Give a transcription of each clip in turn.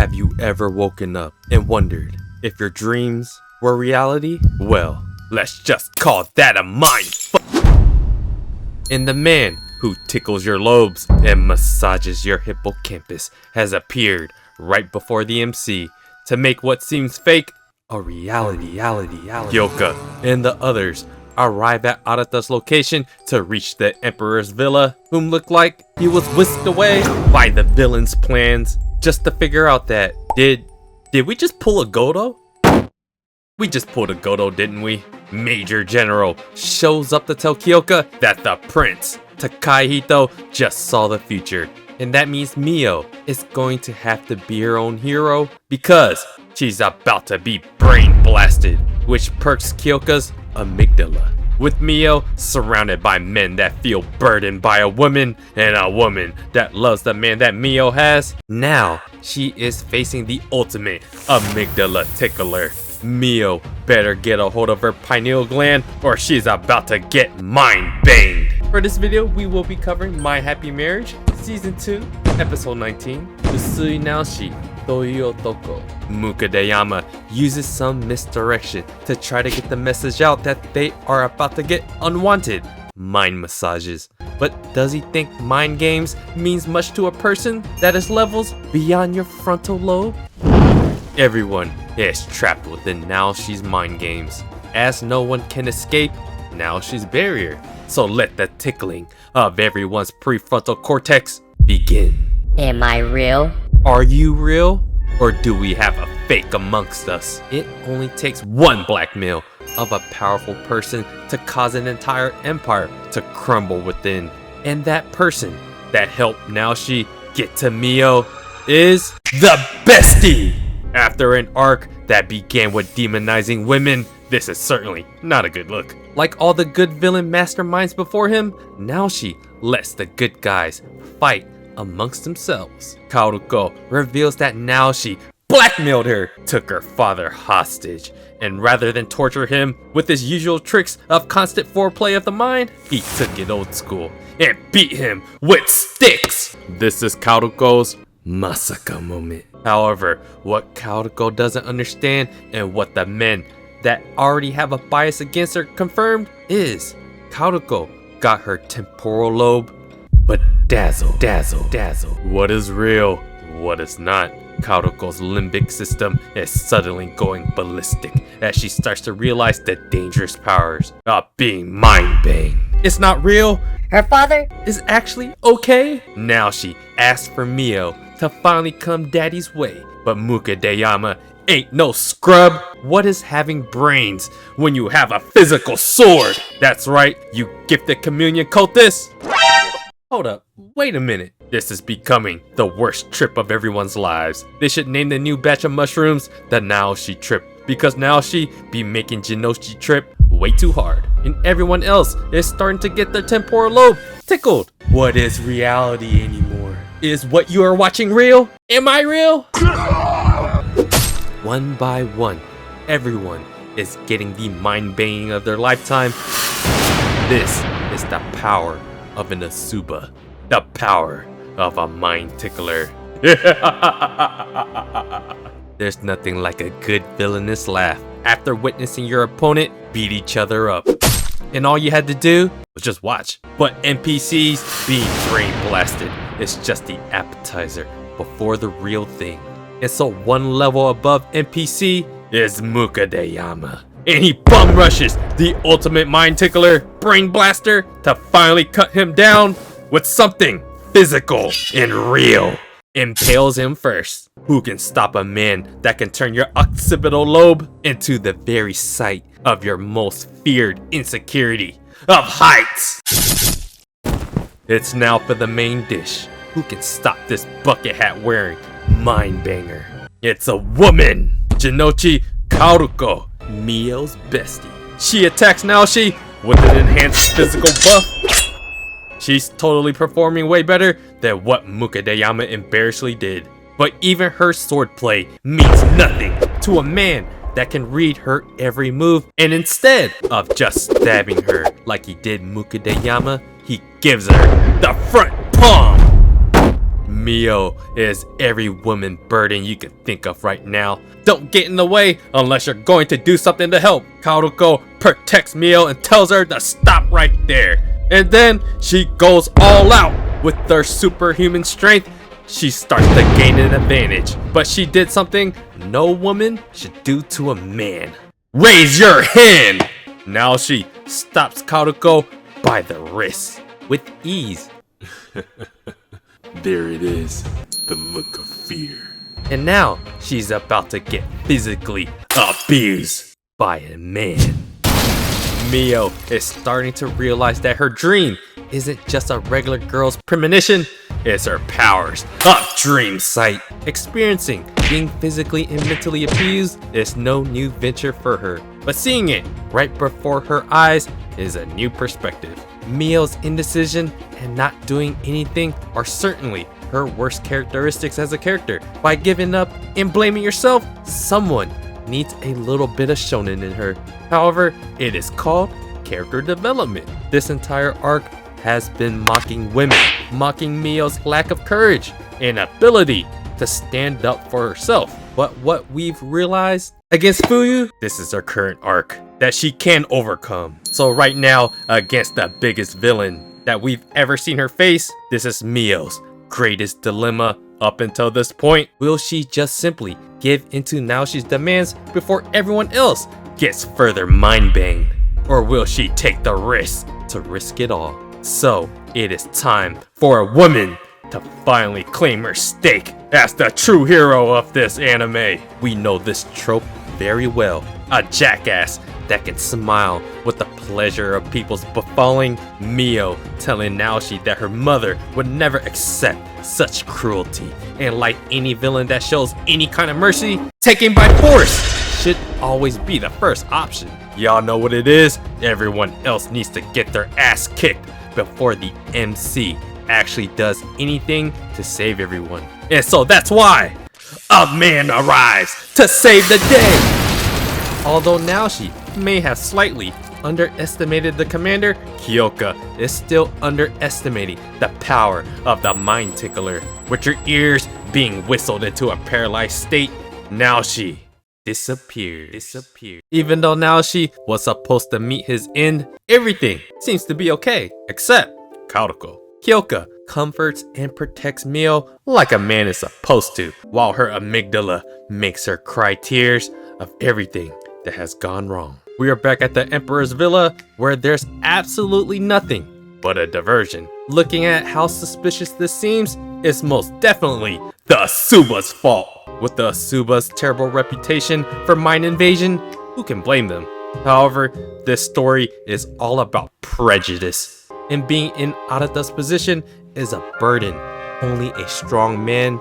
Have you ever woken up and wondered if your dreams were reality? Well, let's just call that a mind fuck. And the man who tickles your lobes and massages your hippocampus has appeared right before the MC to make what seems fake a reality. Kyoka and the others arrive at Arata's location to reach the Emperor's villa, whom looked like he was whisked away by the villain's plans, just to figure out that did we just pull a Godo? We just pulled a Godo, didn't we? Major General shows up to tell Kyoka that the prince, Takahito, just saw the future. And that means Mio is going to have to be her own hero because she's about to be brain blasted, which perks Kyoka's amygdala. With Mio surrounded by men that feel burdened by a woman and a woman that loves the man that Mio has, now she is facing the ultimate amygdala tickler. Mio better get a hold of her pineal gland or she's about to get mind banged. For this video, we will be covering My Happy Marriage, Season 2, Episode 19, Usui Naoshi Toyu Otoko. Mukadayama uses some misdirection to try to get the message out that they are about to get unwanted mind massages. But does he think mind games means much to a person that is levels beyond your frontal lobe? Everyone is trapped within Naoshi's mind games, as no one can escape Naoshi's barrier. So let the tickling of everyone's prefrontal cortex begin. Am I real? Are you real? Or do we have a fake amongst us? It only takes one blackmail of a powerful person to cause an entire empire to crumble within. And that person that helped Naoshi get to Mio is the bestie! After an arc that began with demonizing women, this is certainly not a good look. Like all the good villain masterminds before him, Naoshi lets the good guys fight amongst themselves. Kaoruko reveals that Naoshi blackmailed her, took her father hostage, and rather than torture him with his usual tricks of constant foreplay of the mind, he took it old school and beat him with sticks. This is Kaoruko's Masaka moment. However, what Kaoruko doesn't understand and what the men that already have a bias against her confirmed is Kaoruko got her temporal lobe but dazzle. What is real? What is not? Kaoruko's limbic system is suddenly going ballistic as she starts to realize the dangerous powers of being mind-banged. It's not real. Her father is actually okay. Now she asks for Mio to finally come daddy's way, but Mukadayama ain't no scrub. What is having brains when you have a physical sword? That's right, you gifted communion cultist. Hold up, wait a minute. This is becoming the worst trip of everyone's lives. They should name the new batch of mushrooms the Naoshi trip, because Naoshi be making Jinoshi trip way too hard, and everyone else is starting to get their temporal lobe tickled. What is reality anymore? Is what you are watching real? Am I real? One by one, everyone is getting the mind banging of their lifetime. This is the power of an Usuba, the power of a mind tickler. There's nothing like a good villainous laugh after witnessing your opponent beat each other up. And all you had to do was just watch. But NPCs being brain blasted is just the appetizer before the real thing. And so one level above NPC is Mukadayama. And he bum rushes the ultimate mind tickler, brain blaster, to finally cut him down with something physical and real. Impales him first. Who can stop a man that can turn your occipital lobe into the very sight of your most feared insecurity of heights? It's now for the main dish. Who can stop this bucket hat wearing mind banger? It's a woman! Jinochi Kaoruko, Mio's bestie. She attacks Naoshi with an enhanced physical buff. She's totally performing way better than what Mukadayama embarrassingly did. But even her swordplay means nothing to a man that can read her every move, and instead of just stabbing her like he did Mukadayama, he gives her the front palm. Mio is every woman burden you can think of right now. Don't get in the way unless you're going to do something to help. Kaoruko protects Mio and tells her to stop right there. And then she goes all out with her superhuman strength. She starts to gain an advantage, but she did something no woman should do to a man. Raise your hand! Now she stops Kaoruko by the wrist with ease. There it is, the look of fear. And now she's about to get physically abused by a man. Mio is starting to realize that her dream isn't just a regular girl's premonition, it's her powers of dream sight. Experiencing being physically and mentally abused is no new venture for her, but seeing it right before her eyes is a new perspective. Mio's indecision and not doing anything are certainly her worst characteristics as a character. By giving up and blaming yourself, someone needs a little bit of shonen in her. However, it is called character development. This entire arc has been mocking women, mocking Mio's lack of courage and ability to stand up for herself. But what we've realized against Fuyu, this is her current arc that she can overcome. So right now, against the biggest villain that we've ever seen her face, this is Mio's greatest dilemma up until this point. Will she just simply give into Naoshi's demands before everyone else gets further mind banged? Or will she take the risk to risk it all? So it is time for a woman to finally claim her stake as the true hero of this anime. We know this trope very well. A jackass that can smile with the pleasure of people's befalling. Mio telling Naoshi that her mother would never accept such cruelty. And like any villain that shows any kind of mercy, taken by force should always be the first option. Y'all know what it is. Everyone else needs to get their ass kicked before the MC actually does anything to save everyone. And so that's why a man arrives to save the day. Although Naoshi may have slightly underestimated the commander, Kyoka is still underestimating the power of the mind tickler. With your ears being whistled into a paralyzed state, Naoshi disappeared. Even though Naoshi was supposed to meet his end, everything seems to be okay, except Kaoruko. Kyoka comforts and protects Mio like a man is supposed to, while her amygdala makes her cry tears of everything that has gone wrong. We are back at the Emperor's Villa, where there's absolutely nothing but a diversion. Looking at how suspicious this seems, it's most definitely the Usuba's fault. With the Usuba's terrible reputation for mind invasion, who can blame them? However, this story is all about prejudice, and being in Arata's position is a burden only a strong man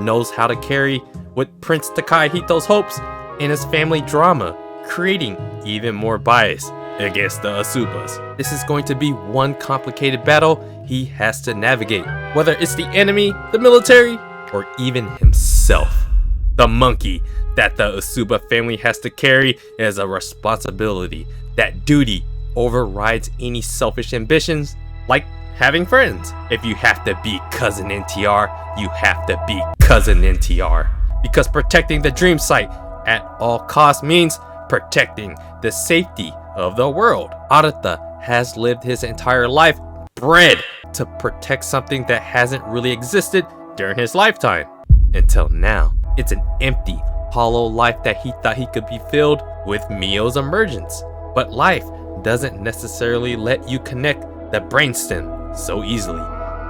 knows how to carry. With Prince Takahito's hopes and his family drama, creating even more bias against the Usubas. This is going to be one complicated battle he has to navigate, whether it's the enemy, the military, or even himself. The monkey that the Usuba family has to carry is a responsibility. That duty overrides any selfish ambitions, like having friends. If you have to be cousin NTR, you have to be cousin NTR. Because protecting the dream site at all costs means protecting the safety of the world. Arata has lived his entire life bred to protect something that hasn't really existed during his lifetime. Until now, it's an empty, hollow life that he thought he could be filled with Mio's emergence. But life doesn't necessarily let you connect the brainstem so easily.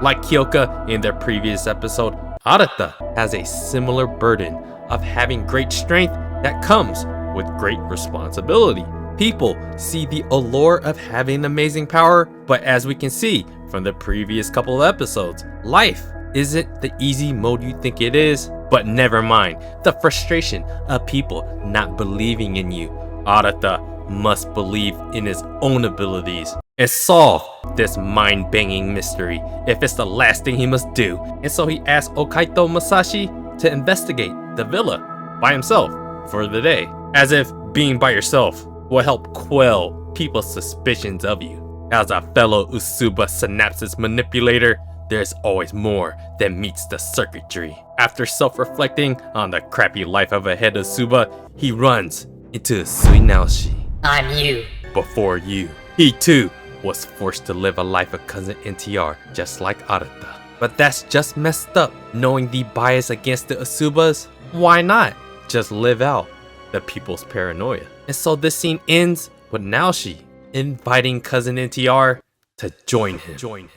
Like Kyoka in their previous episode, Arata has a similar burden of having great strength that comes with great responsibility. People see the allure of having amazing power, but as we can see from the previous couple of episodes, life isn't the easy mode you think it is. But never mind the frustration of people not believing in you. Arata must believe in his own abilities and solve this mind-banging mystery if it's the last thing he must do. And so he asks Okaito Masashi to investigate the villa by himself for the day, as if being by yourself will help quell people's suspicions of you. As a fellow Usuba synapses manipulator, there's always more than meets the circuitry. After self-reflecting on the crappy life of a head Usuba, he runs into Suinaoshi. I'm you. Before you, he too was forced to live a life of cousin NTR just like Arata. But that's just messed up. Knowing the bias against the Usubas, why not just live out the people's paranoia? And so this scene ends with Naoshi inviting cousin NTR to join him.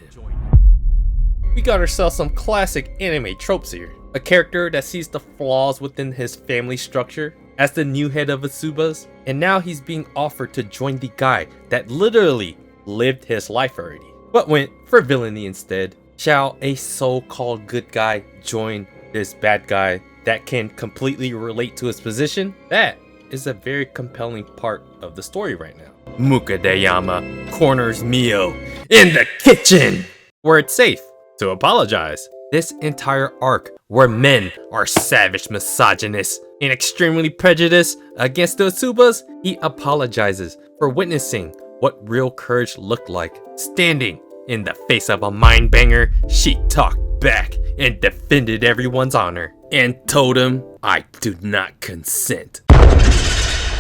We got ourselves some classic anime tropes here. A character that sees the flaws within his family structure as the new head of Usubas, and now he's being offered to join the guy that literally lived his life already, but went for villainy instead. Shall a so-called good guy join this bad guy that can completely relate to his position? That is a very compelling part of the story right now. Mukadeyama corners Mio in the kitchen, where it's safe to apologize. This entire arc, where men are savage misogynists and extremely prejudiced against the Usubas, he apologizes for witnessing what real courage looked like. Standing in the face of a mindbanger, she talked back and defended everyone's honor and told him, "I do not consent."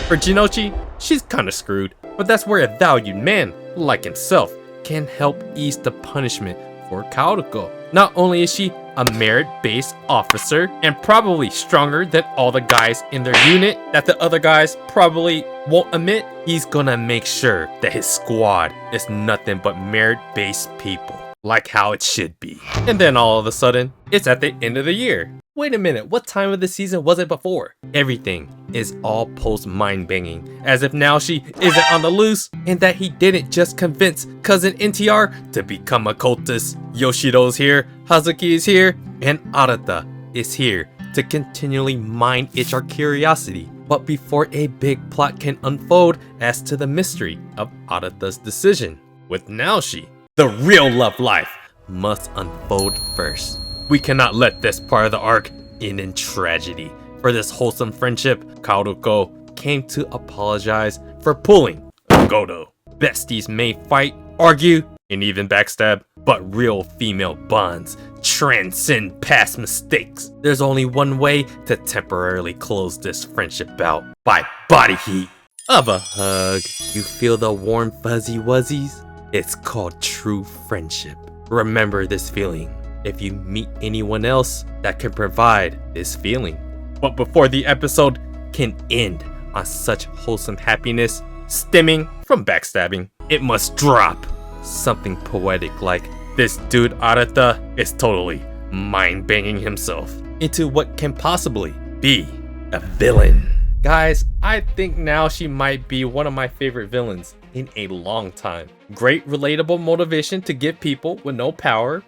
For Jinochi, she's kinda screwed, but that's where a valued man like himself can help ease the punishment for Kaoruko. Not only is she a merit-based officer and probably stronger than all the guys in their unit that the other guys probably won't admit, he's gonna make sure that his squad is nothing but merit-based people, like how it should be. And then all of a sudden, it's at the end of the year. Wait a minute, what time of the season was it before? Everything is all post mind banging, as if now she isn't on the loose, and that he didn't just convince cousin NTR to become a cultist. Yoshiro's here, Hazuki is here, and Arata is here to continually mind itch our curiosity. But before a big plot can unfold as to the mystery of Arata's decision with Naoshi, the real love life must unfold first. We cannot let this part of the arc end in tragedy. For this wholesome friendship, Kaoruko came to apologize for pulling a Godo. Besties may fight, argue, and even backstab, but real female bonds transcend past mistakes. There's only one way to temporarily close this friendship out: by body heat of a hug. You feel the warm fuzzy wuzzies? It's called true friendship. Remember this feeling if you meet anyone else that can provide this feeling. But before the episode can end on such wholesome happiness stemming from backstabbing, it must drop something poetic like, this dude Arata is totally mind-banging himself into what can possibly be a villain. Guys, I think now she might be one of my favorite villains in a long time. Great relatable motivation to give people with no power,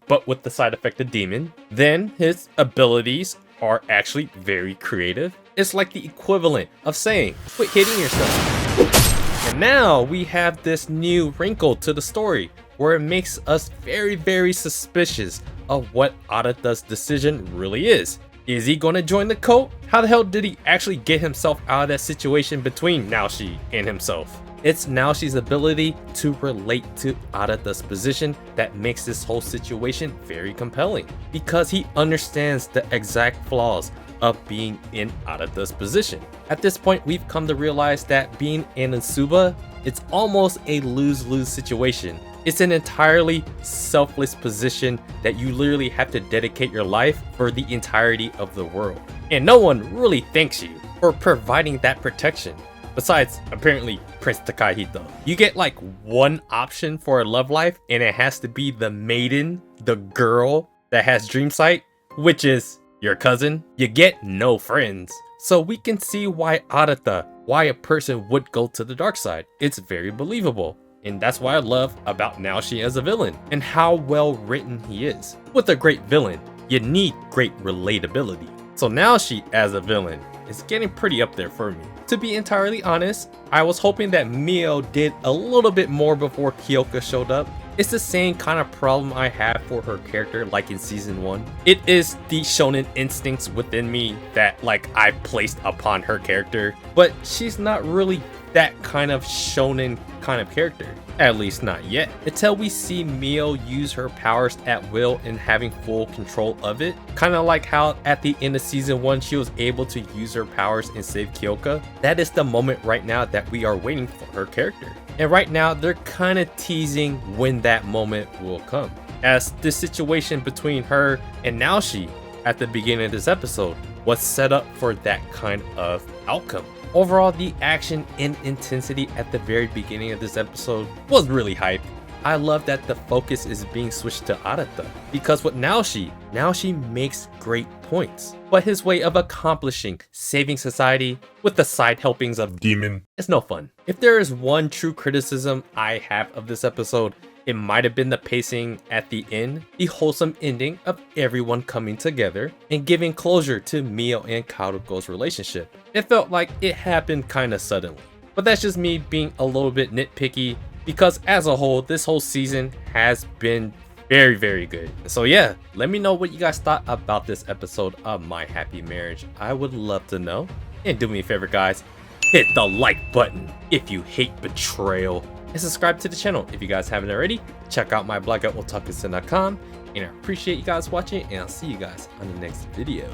but with the side effect of demon. Then his abilities are actually very creative. It's like the equivalent of saying, quit hitting yourself. And now we have this new wrinkle to the story where it makes us very, very suspicious of what Arata's decision really is. Is he going to join the cult? How the hell did he actually get himself out of that situation between Naoshi and himself? It's Naoshi's ability to relate to Arata's position that makes this whole situation very compelling, because he understands the exact flaws of being in Arata's position. At this point, we've come to realize that being in Usuba, it's almost a lose-lose situation. It's an entirely selfless position that you literally have to dedicate your life for the entirety of the world. And no one really thanks you for providing that protection. Besides, apparently, Prince Takahito. You get like one option for a love life, and it has to be the maiden, the girl that has dream sight, which is your cousin. You get no friends. So we can see why why a person would go to the dark side. It's very believable. And that's what I love about Naoshi as a villain, and how well written he is. With a great villain, you need great relatability. So Naoshi as a villain is getting pretty up there for me. To be entirely honest, I was hoping that Mio did a little bit more before Kyoka showed up. It's the same kind of problem I have for her character like in season 1. It is the shonen instincts within me that like I placed upon her character, but she's not really that kind of shonen kind of character. At least not yet. Until we see Mio use her powers at will and having full control of it. Kind of like how at the end of season 1 she was able to use her powers and save Kyoka. That is the moment right now that we are waiting for her character. And right now they're kind of teasing when that moment will come. As this situation between her and Naoshi at the beginning of this episode was set up for that kind of outcome. Overall, the action and intensity at the very beginning of this episode was really hype. I love that the focus is being switched to Arata, because with Naoshi makes great points, but his way of accomplishing saving society with the side helpings of Demon. is no fun. If there is one true criticism I have of this episode, it might have been the pacing at the end, the wholesome ending of everyone coming together and giving closure to Mio and Kaoruko's relationship. It felt like it happened kinda suddenly, but that's just me being a little bit nitpicky because as a whole, this whole season has been very good. So yeah, let me know what you guys thought about this episode of My Happy Marriage. I would love to know. And do me a favor guys, hit the like button if you hate betrayal. And subscribe to the channel if you guys haven't already. Check out my blog at otakusen.com. And I appreciate you guys watching, and I'll see you guys on the next video.